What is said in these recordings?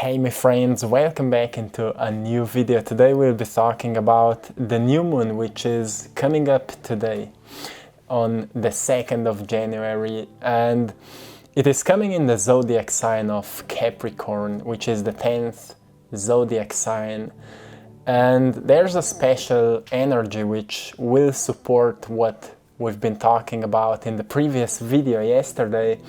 Hey my friends, welcome back into a new video. Today we'll be talking about the new moon, which is coming up today on the 2nd of January, and it is coming in the zodiac sign of Capricorn, which is the 10th zodiac sign. And there's a special energy which will support what we've been talking about in the previous video yesterday.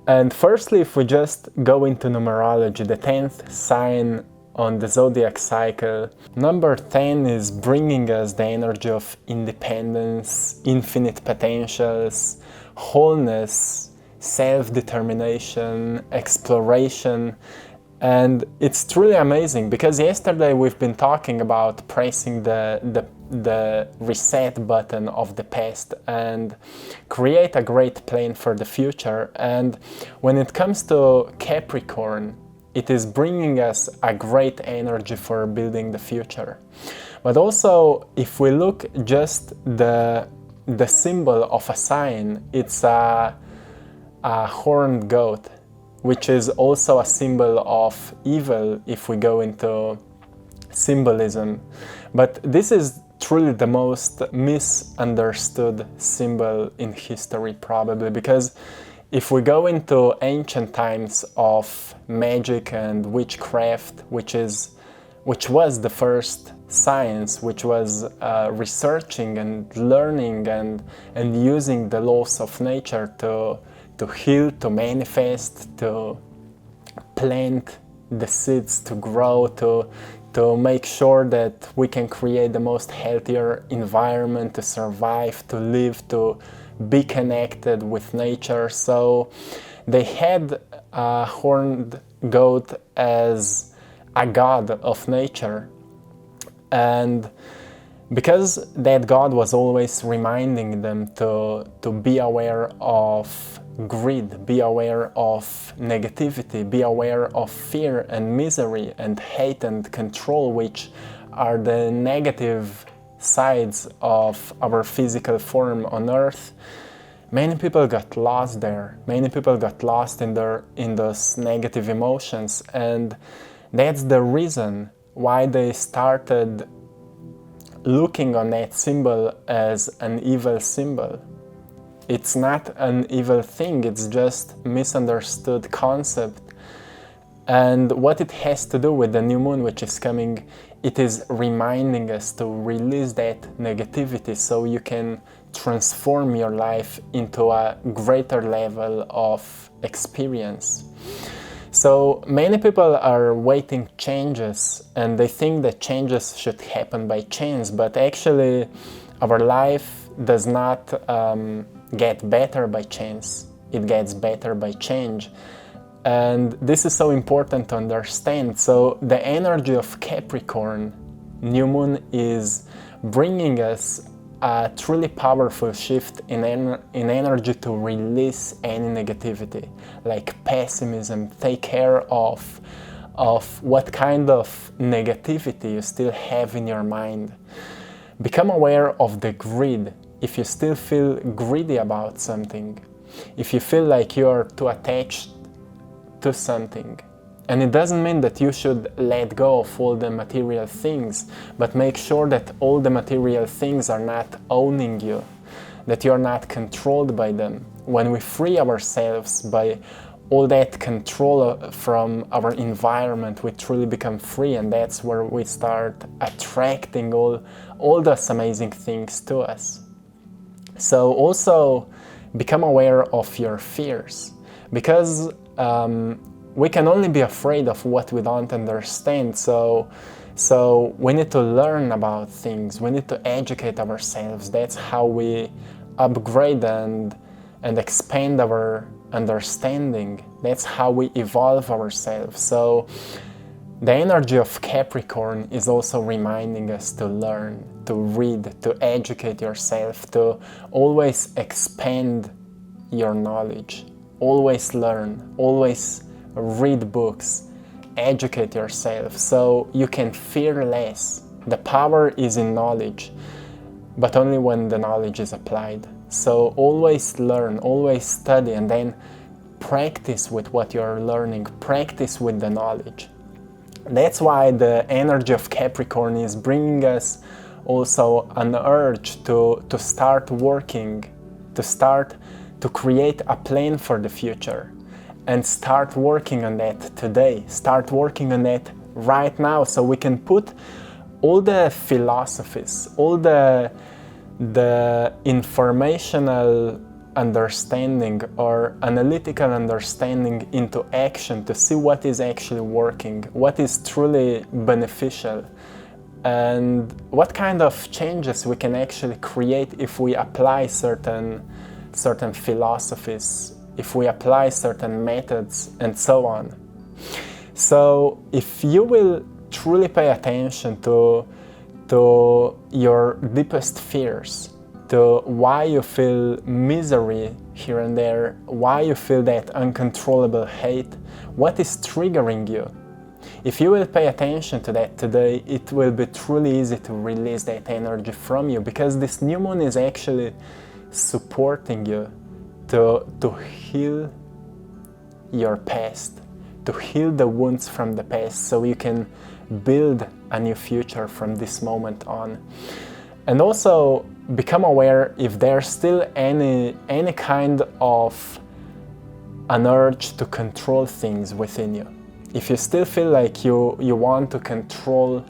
And firstly, if we just go into numerology, the 10th sign on the zodiac cycle, number 10 is bringing us the energy of independence, infinite potentials, wholeness, self-determination, exploration. And it's truly amazing because yesterday we've been talking about pressing the reset button of the past and create a great plan for the future. And when it comes to Capricorn, it is bringing us a great energy for building the future. But also, if we look just the symbol of a sign, it's a horned goat, which is also a symbol of evil if we go into symbolism. But this is truly the most misunderstood symbol in history, probably, because if we go into ancient times of magic and witchcraft, which was the first science, which was researching and learning and using the laws of nature to heal, to manifest, to plant the seeds to grow, to make sure that we can create the most healthier environment to survive, to live, to be connected with nature. So they had a horned goat as a god of nature, and because that god was always reminding them to be aware of greed, be aware of negativity, be aware of fear and misery and hate and control, which are the negative sides of our physical form on earth. Many people got lost there. Many people got lost in those negative emotions, and that's the reason why they started looking on that symbol as an evil symbol. It's not an evil thing, it's just misunderstood concept. And what it has to do with the new moon which is coming, it is reminding us to release that negativity so you can transform your life into a greater level of experience. So many people are waiting changes and they think that changes should happen by chance, but actually our life does not get better by chance, it gets better by change. And this is so important to understand. So the energy of Capricorn new moon is bringing us a truly powerful shift in energy to release any negativity, like pessimism. Take care of what kind of negativity you still have in your mind. Become aware of the greed. If you still feel greedy about something, if you feel like you're too attached to something, and it doesn't mean that you should let go of all the material things, but make sure that all the material things are not owning you, that you're not controlled by them. When we free ourselves by all that control from our environment, we truly become free, and that's where we start attracting all those amazing things to us. So also become aware of your fears, because we can only be afraid of what we don't understand. So we need to learn about things, we need to educate ourselves. That's how we upgrade and expand our understanding. That's how we evolve ourselves. So the energy of Capricorn is also reminding us to learn, to read, to educate yourself, to always expand your knowledge, always learn, always read books, educate yourself so you can fear less. The power is in knowledge, but only when the knowledge is applied. So always learn, always study, and then practice with what you're learning, practice with the knowledge. That's why the energy of Capricorn is bringing us also an urge to start working, to create a plan for the future, and start working on that today, start working on that right now, so we can put all the philosophies, all the informational understanding or analytical understanding into action to see what is actually working, what is truly beneficial, and what kind of changes we can actually create if we apply certain philosophies, if we apply certain methods, and so on. So if you will truly pay attention to your deepest fears, to why you feel misery here and there, why you feel that uncontrollable hate, what is triggering you. If you will pay attention to that today, it will be truly easy to release that energy from you, because this new moon is actually supporting you to heal your past, to heal the wounds from the past, so you can build a new future from this moment on. And also become aware if there's still any kind of an urge to control things within you. If you still feel like you want to control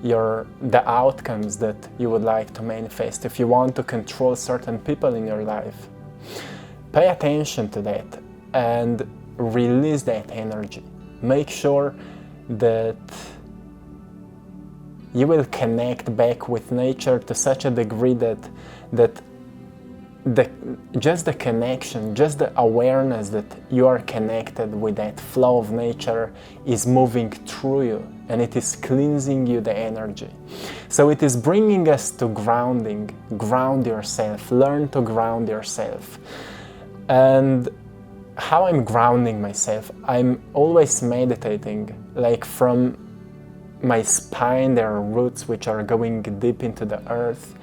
the outcomes that you would like to manifest, if you want to control certain people in your life, pay attention to that and release that energy. Make sure that you will connect back with nature to such a degree that just the connection, just the awareness that you are connected with that flow of nature is moving through you, and it is cleansing you the energy. So it is bringing us to grounding. Ground yourself, learn to ground yourself. And how I'm grounding myself, I'm always meditating, like from my spine there are roots which are going deep into the earth,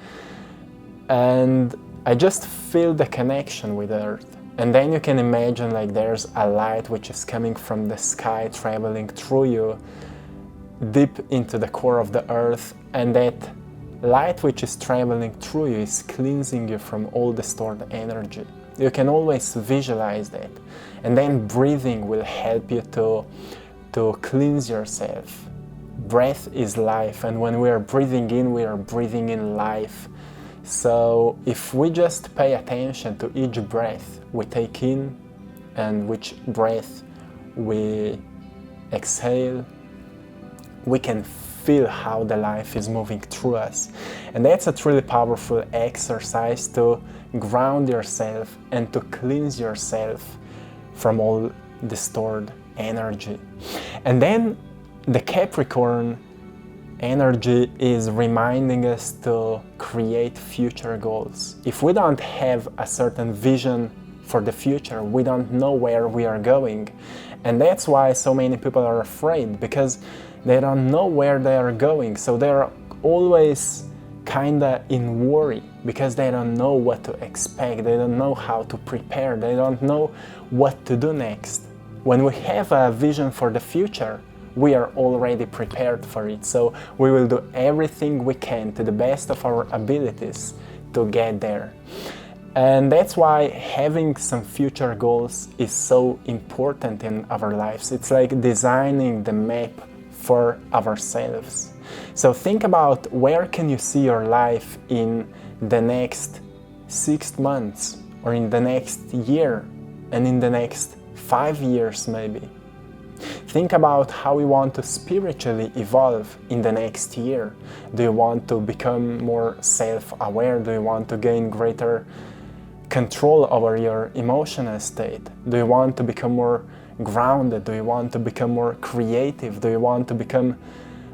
and I just feel the connection with the earth. And then you can imagine like there's a light which is coming from the sky, traveling through you deep into the core of the earth, and that light which is traveling through you is cleansing you from all the stored energy. You can always visualize that, and then breathing will help you to cleanse yourself. Breath is life, and when we are breathing in, we are breathing in life. So if we just pay attention to each breath we take in and which breath we exhale, we can feel how the life is moving through us. And that's a truly powerful exercise to ground yourself and to cleanse yourself from all the stored energy. And then the Capricorn energy is reminding us to create future goals. If we don't have a certain vision for the future, we don't know where we are going. And that's why so many people are afraid, because they don't know where they are going. So they're always kinda in worry, because they don't know what to expect, they don't know how to prepare, they don't know what to do next. When we have a vision for the future, we are already prepared for it. So we will do everything we can to the best of our abilities to get there. And that's why having some future goals is so important in our lives. It's like designing the map for ourselves. So think about where can you see your life in the next 6 months, or in the next year, and in the next 5 years maybe. Think about how you want to spiritually evolve in the next year. Do you want to become more self-aware? Do you want to gain greater control over your emotional state? Do you want to become more grounded? Do you want to become more creative? Do you want to become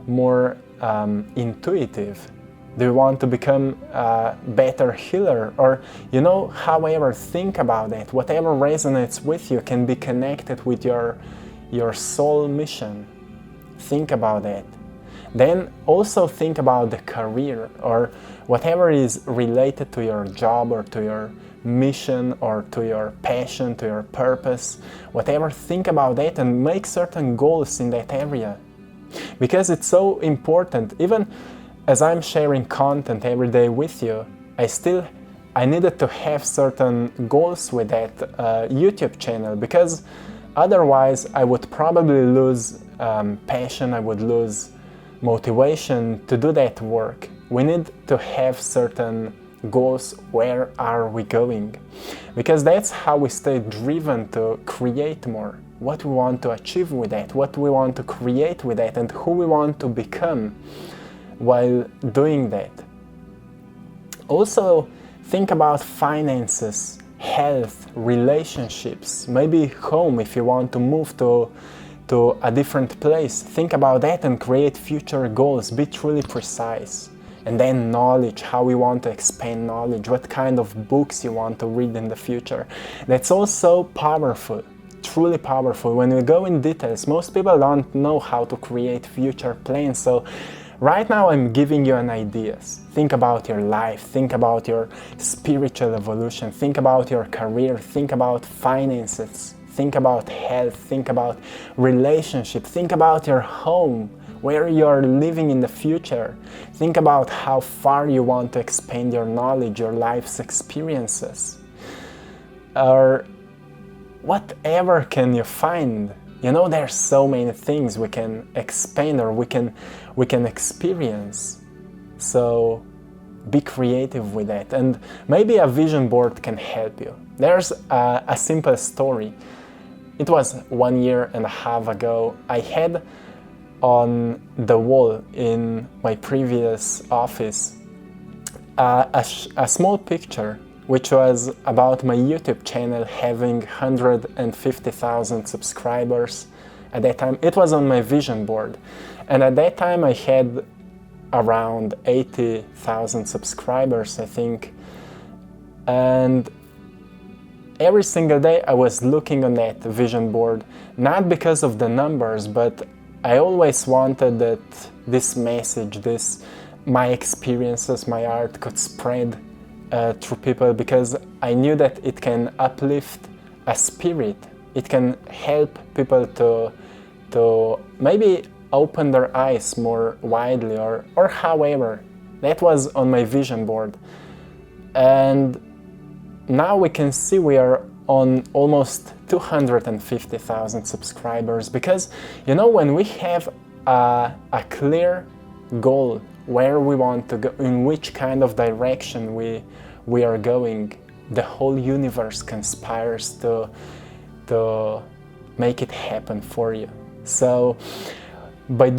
more intuitive? Do you want to become a better healer? Or, however, think about it. Whatever resonates with you can be connected with your soul mission. Think about that. Then also think about the career, or whatever is related to your job or to your mission or to your passion, to your purpose, whatever, think about that and make certain goals in that area. Because it's so important. Even as I'm sharing content every day with you, I needed to have certain goals with that YouTube channel, because otherwise I would probably lose passion, I would lose motivation to do that work. We need to have certain goals. Where are we going? Because that's how we stay driven to create more. What we want to achieve with that, what we want to create with that, and who we want to become while doing that. Also, think about finances, health, relationships, maybe home if you want to move to a different place. Think about that and create future goals. Be truly precise. And then knowledge, how we want to expand knowledge, what kind of books you want to read in the future. That's also powerful, truly powerful. When we go in details, most people don't know how to create future plans. So right now I'm giving you an ideas. Think about your life, think about your spiritual evolution, think about your career, think about finances, think about health, think about relationship, think about your home, where you're living in the future. Think about how far you want to expand your knowledge, your life's experiences. Or whatever can you find. You know, there's so many things we can expand or we can experience. So be creative with that. And maybe a vision board can help you. There's a simple story. It was 1.5 years ago. I had on the wall in my previous office a small picture which was about my YouTube channel having 150,000 subscribers. At that time, it was on my vision board, and at that time I had around 80,000 subscribers, I think. And every single day I was looking on that vision board, not because of the numbers, but I always wanted that this message, my experiences, my art could spread through people, because I knew that it can uplift a spirit. It can help people to maybe open their eyes more widely, or however. That was on my vision board. And now we can see we are on almost 250,000 subscribers, because, you know, when we have a clear goal, where we want to go, in which kind of direction we are going, the whole universe conspires to make it happen for you. So by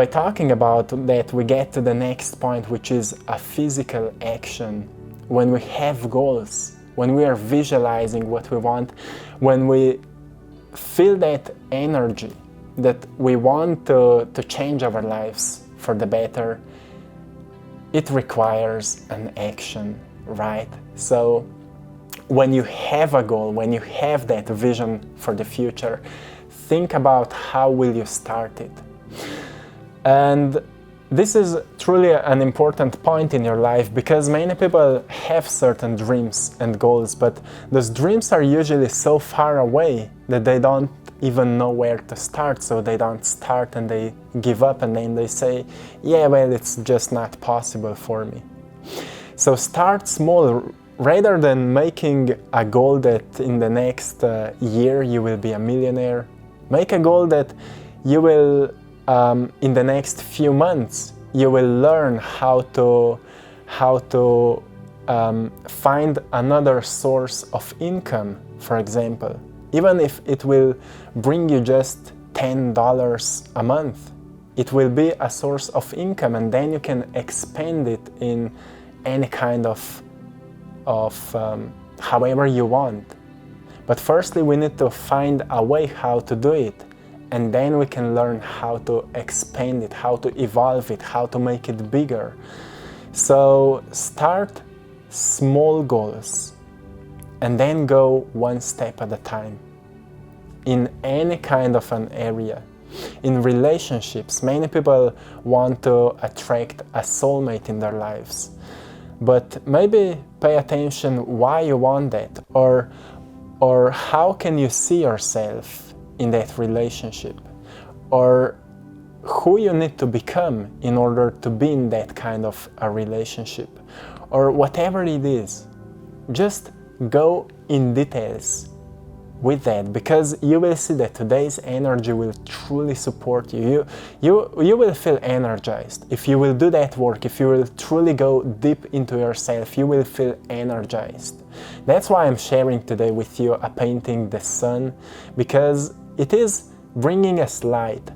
talking about that, we get to the next point, which is a physical action. When we have goals, when we are visualizing what we want, when we feel that energy that we want to change our lives for the better, it requires an action, right? So when you have a goal, when you have that vision for the future, think about how will you start it. And this is truly an important point in your life, because many people have certain dreams and goals, but those dreams are usually so far away that they don't even know where to start, so they don't start and they give up, and then they say, yeah, well, it's just not possible for me. So start small. Rather than making a goal that in the next year you will be a millionaire, make a goal that you will, in the next few months, you will learn how to find another source of income, for example. Even if it will bring you just $10 a month, it will be a source of income, and then you can expand it in any kind of however you want. But firstly, we need to find a way how to do it, and then we can learn how to expand it, how to evolve it, how to make it bigger. So start small goals and then go one step at a time. In any kind of an area. In relationships, many people want to attract a soulmate in their lives. But maybe pay attention why you want that, or how can you see yourself in that relationship, or who you need to become in order to be in that kind of a relationship, or whatever it is. Just go in details with that, because you will see that today's energy will truly support you. You will feel energized. If you will do that work, if you will truly go deep into yourself, you will feel energized. That's why I'm sharing today with you a painting, the sun, because it is bringing us light.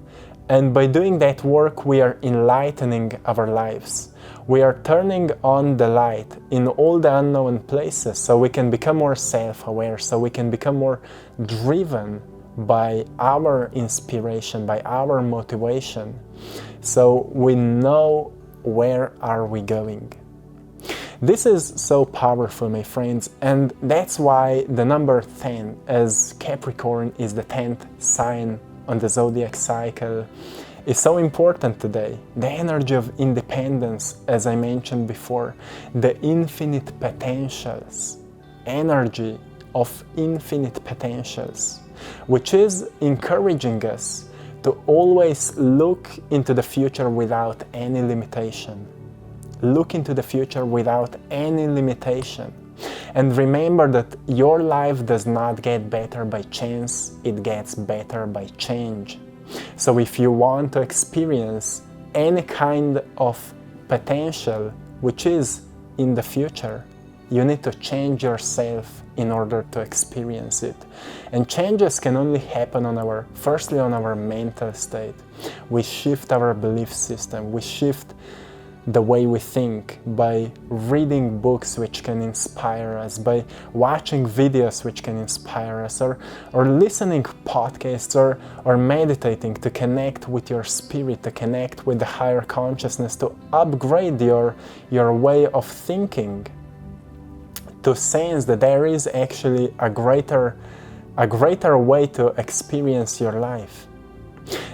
And by doing that work, we are enlightening our lives. We are turning on the light in all the unknown places, so we can become more self-aware, so we can become more driven by our inspiration, by our motivation. So we know where are we going. This is so powerful, my friends, and that's why the number 10, as Capricorn is the 10th sign on the zodiac cycle, is so important today. The energy of independence, as I mentioned before, the infinite potentials, energy of infinite potentials, which is encouraging us to always look into the future without any limitation. Look into the future without any limitation. And remember that your life does not get better by chance, it gets better by change. So if you want to experience any kind of potential which is in the future, you need to change yourself in order to experience it. And changes can only happen firstly on our mental state. We shift our belief system, we shift the way we think by reading books which can inspire us, by watching videos which can inspire us, or listening podcasts, or meditating to connect with your spirit, to connect with the higher consciousness, to upgrade your way of thinking, to sense that there is actually a greater way to experience your life.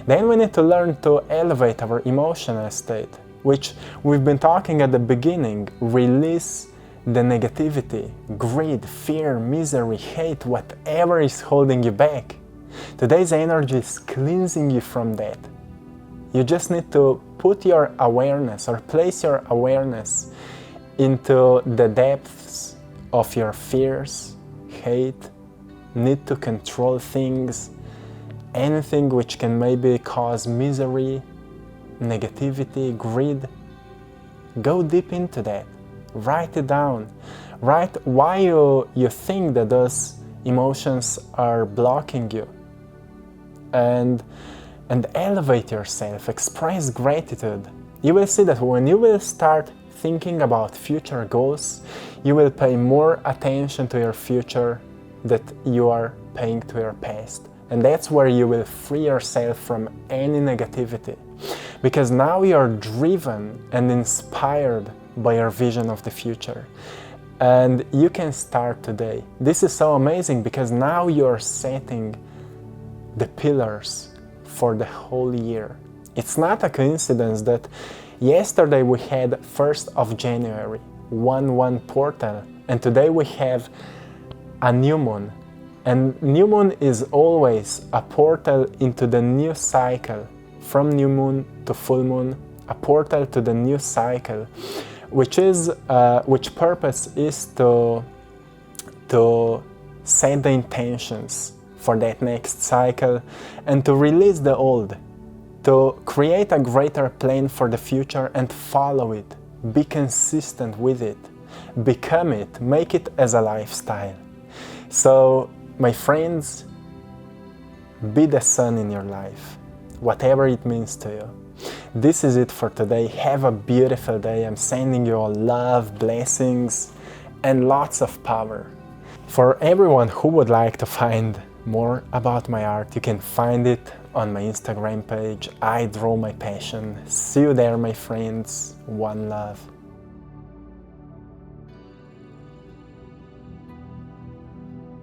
Then we need to learn to elevate our emotional state, which we've been talking at the beginning. Release the negativity, greed, fear, misery, hate, whatever is holding you back. Today's energy is cleansing you from that. You just need to put your awareness, or place your awareness into the depths of your fears, hate, need to control things, anything which can maybe cause misery, negativity, greed. Go deep into that. Write it down. Write why you think that those emotions are blocking you. And elevate yourself. Express gratitude. You will see that when you will start thinking about future goals, you will pay more attention to your future that you are paying to your past. And that's where you will free yourself from any negativity. Because now you are driven and inspired by your vision of the future. And you can start today. This is so amazing because now you're setting the pillars for the whole year. It's not a coincidence that yesterday we had 1st of January, 1/1 portal, and today we have a new moon. And new moon is always a portal into the new cycle. From new moon to full moon, a portal to the new cycle, which purpose is to set the intentions for that next cycle and to release the old, to create a greater plan for the future and follow it, be consistent with it, become it, make it as a lifestyle. So, my friends, be the sun in your life, whatever it means to you. This is it for today. Have a beautiful day. I'm sending you all love, blessings, and lots of power. For everyone who would like to find more about my art, you can find it on my Instagram page, I Draw My Passion. See you there, my friends. One love.